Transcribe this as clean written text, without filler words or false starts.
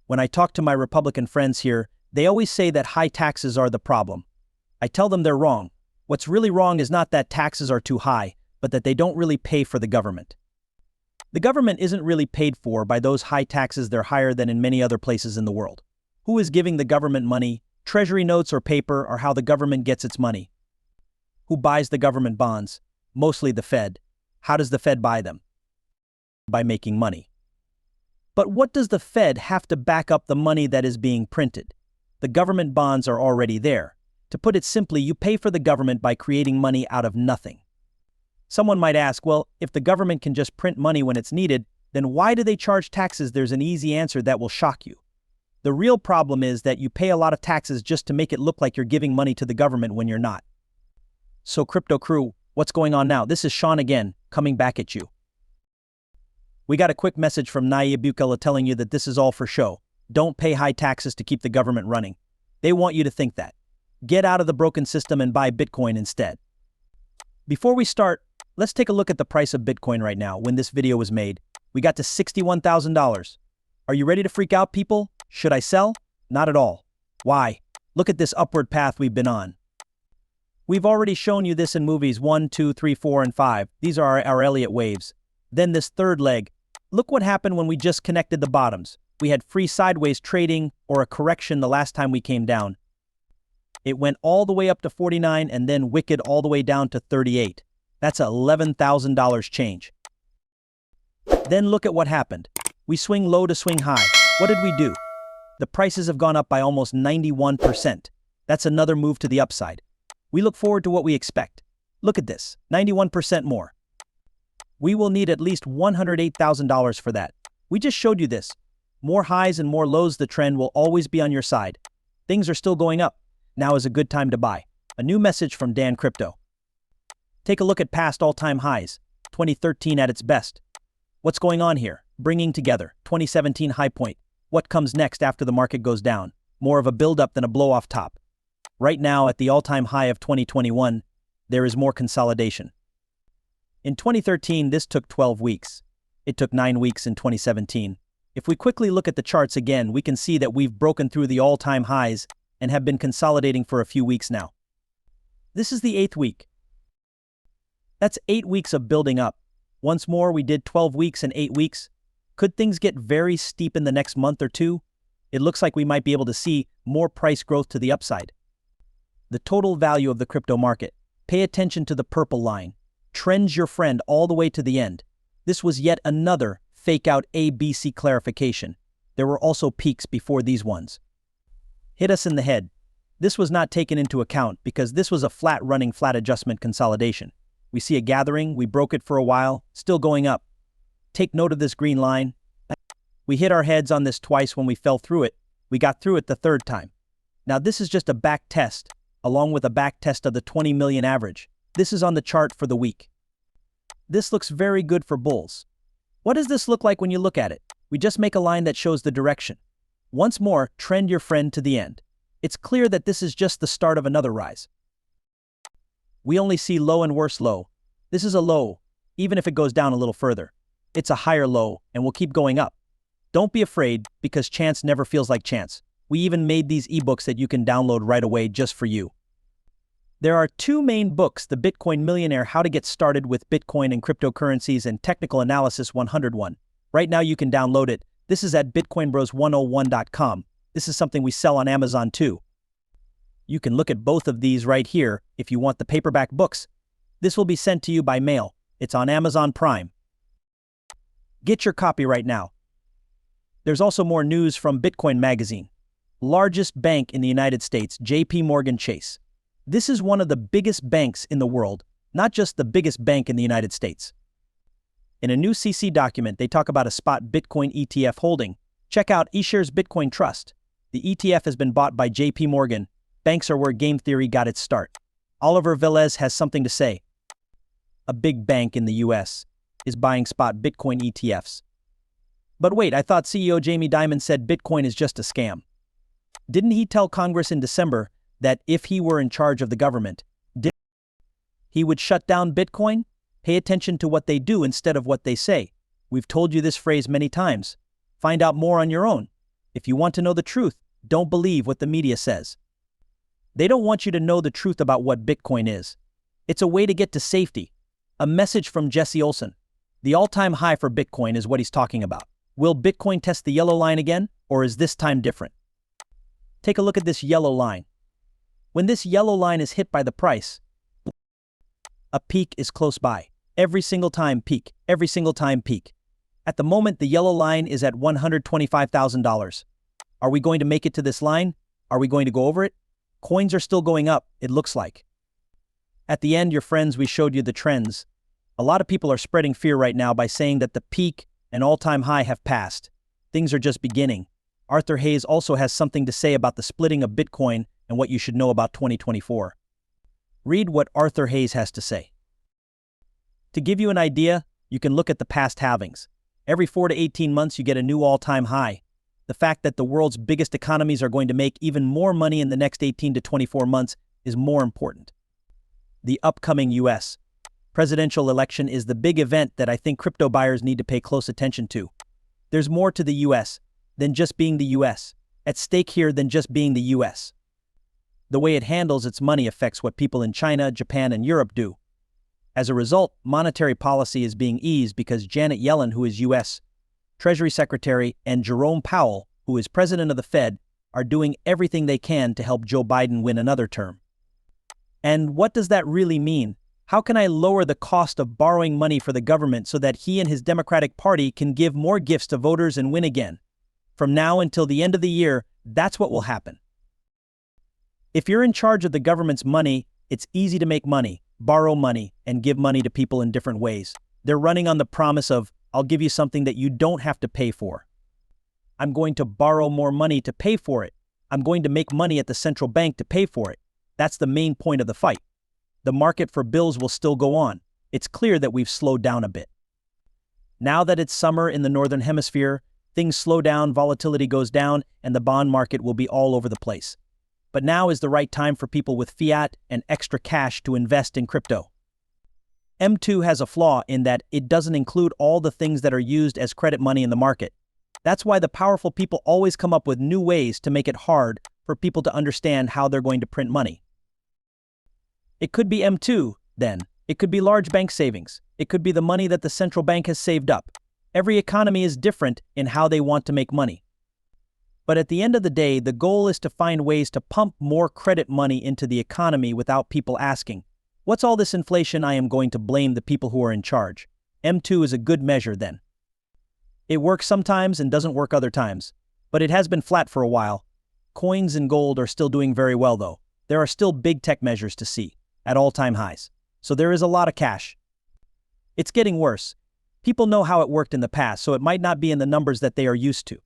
When I talk to my Republican friends here, they always say that high taxes are the problem. I tell them they're wrong. What's really wrong is not that taxes are too high, but that they don't really pay for the government. The government isn't really paid for by those high taxes. They're higher than in many other places in the world. Who is giving the government money? Treasury notes or paper are how the government gets its money. Who buys the government bonds? Mostly the Fed. How does the Fed buy them? By making money. But what does the Fed have to back up the money that is being printed? The government bonds are already there. To put it simply, you pay for the government by creating money out of nothing. Someone might ask, well, if the government can just print money when it's needed, then why do they charge taxes? There's an easy answer that will shock you. The real problem is that you pay a lot of taxes just to make it look like you're giving money to the government when you're not. So crypto crew, what's going on now? This is Sean again, coming back at you. We got a quick message from Nayib Bukele telling you that this is all for show. Don't pay high taxes to keep the government running. They want you to think that. Get out of the broken system and buy Bitcoin instead. Before we start, let's take a look at the price of Bitcoin right now. When this video was made, we got to $61,000. Are you ready to freak out, people? Should I sell? Not at all. Why? Look at this upward path we've been on. We've already shown you this in movies 1, 2, 3, 4, and 5. These are our Elliott waves. Then this third leg. Look what happened when we just connected the bottoms. We had free sideways trading or a correction the last time we came down. It went all the way up to 49 and then wicked all the way down to 38. That's $11,000 change. Then look at what happened. We swing low to swing high. What did we do? The prices have gone up by almost 91%. That's another move to the upside. We look forward to what we expect. Look at this, 91% more. We will need at least $108,000 for that. We just showed you this. More highs and more lows, the trend will always be on your side. Things are still going up. Now is a good time to buy. A new message from Dan Crypto. Take a look at past all-time highs. 2013 at its best. What's going on here? Bringing together. 2017 high point. What comes next after the market goes down? More of a build-up than a blow-off top. Right now, at the all-time high of 2021, there is more consolidation. In 2013, this took 12 weeks. It took 9 weeks in 2017. If we quickly look at the charts again, we can see that we've broken through the all-time highs and have been consolidating for a few weeks now. This is the 8th week. That's 8 weeks of building up. Once more, we did 12 weeks and 8 weeks. Could things get very steep in the next month or two? It looks like we might be able to see more price growth to the upside. The total value of the crypto market. Pay attention to the purple line. Trends your friend all the way to the end. This was yet another fake-out ABC clarification. There were also peaks before these ones. Hit us in the head. This was not taken into account because this was a flat-running flat adjustment consolidation. We see a gathering, we broke it for a while, still going up. Take note of this green line. We hit our heads on this twice when we fell through it. We got through it the third time. Now this is just a back test, along with a back test of the 20 million average. This is on the chart for the week. This looks very good for bulls. What does this look like when you look at it? We just make a line that shows the direction. Once more, trend your friend to the end. It's clear that this is just the start of another rise. We only see low and worse low. This is a low, even if it goes down a little further. It's a higher low, and will keep going up. Don't be afraid, because chance never feels like chance. We even made these ebooks that you can download right away just for you. There are 2 main books, The Bitcoin Millionaire, How to Get Started with Bitcoin and Cryptocurrencies, and Technical Analysis 101. Right now you can download it. This is at bitcoinbros101.com. This is something we sell on Amazon too. You can look at both of these right here if you want the paperback books. This will be sent to you by mail. It's on Amazon Prime. Get your copy right now. There's also more news from Bitcoin Magazine. Largest bank in the United States, JP Morgan Chase. This is one of the biggest banks in the world, not just the biggest bank in the United States. In a new CC document, they talk about a spot Bitcoin ETF holding. Check out eShares Bitcoin Trust. The ETF has been bought by JP Morgan. Banks are where game theory got its start. Oliver Velez has something to say. A big bank in the US is buying spot Bitcoin ETFs. But wait, I thought CEO Jamie Dimon said Bitcoin is just a scam. Didn't he tell Congress in December that if he were in charge of the government, he would shut down Bitcoin? Pay attention to what they do instead of what they say. We've told you this phrase many times. Find out more on your own. If you want to know the truth, don't believe what the media says. They don't want you to know the truth about what Bitcoin is. It's a way to get to safety. A message from Jesse Olson. The all-time high for Bitcoin is what he's talking about. Will Bitcoin test the yellow line again, or is this time different? Take a look at this yellow line. When this yellow line is hit by the price, a peak is close by. Every single time peak, every single time peak. At the moment, the yellow line is at $125,000. Are we going to make it to this line? Are we going to go over it? Coins are still going up, it looks like. At the end, your friends, we showed you the trends. A lot of people are spreading fear right now by saying that the peak and all-time high have passed. Things are just beginning. Arthur Hayes also has something to say about the splitting of Bitcoin and what you should know about 2024. Read what Arthur Hayes has to say. To give you an idea, you can look at the past halvings. Every 4 to 18 months, you get a new all-time high. The fact that the world's biggest economies are going to make even more money in the next 18 to 24 months is more important. The upcoming U.S. presidential election is the big event that I think crypto buyers need to pay close attention to. There's more to the U.S. than just being the U.S. At stake here than just being the U.S. The way it handles its money affects what people in China, Japan, and Europe do. As a result, monetary policy is being eased because Janet Yellen, who is U.S. Treasury Secretary, and Jerome Powell, who is President of the Fed, are doing everything they can to help Joe Biden win another term. And what does that really mean? How can I lower the cost of borrowing money for the government so that he and his Democratic Party can give more gifts to voters and win again? From now until the end of the year, that's what will happen. If you're in charge of the government's money, it's easy to make money, borrow money, and give money to people in different ways. They're running on the promise of, I'll give you something that you don't have to pay for. I'm going to borrow more money to pay for it. I'm going to make money at the central bank to pay for it. That's the main point of the fight. The market for bills will still go on. It's clear that we've slowed down a bit. Now that it's summer in the Northern Hemisphere, things slow down, volatility goes down, and the bond market will be all over the place. But now is the right time for people with fiat and extra cash to invest in crypto. M2 has a flaw in that it doesn't include all the things that are used as credit money in the market. That's why the powerful people always come up with new ways to make it hard for people to understand how they're going to print money. It could be M2, then. It could be large bank savings. It could be the money that the central bank has saved up. Every economy is different in how they want to make money. But at the end of the day, the goal is to find ways to pump more credit money into the economy without people asking, what's all this inflation? I am going to blame the people who are in charge. M2 is a good measure then. It works sometimes and doesn't work other times, but it has been flat for a while. Coins and gold are still doing very well though. There are still big tech measures to see, at all-time highs. So there is a lot of cash. It's getting worse. People know how it worked in the past, so it might not be in the numbers that they are used to.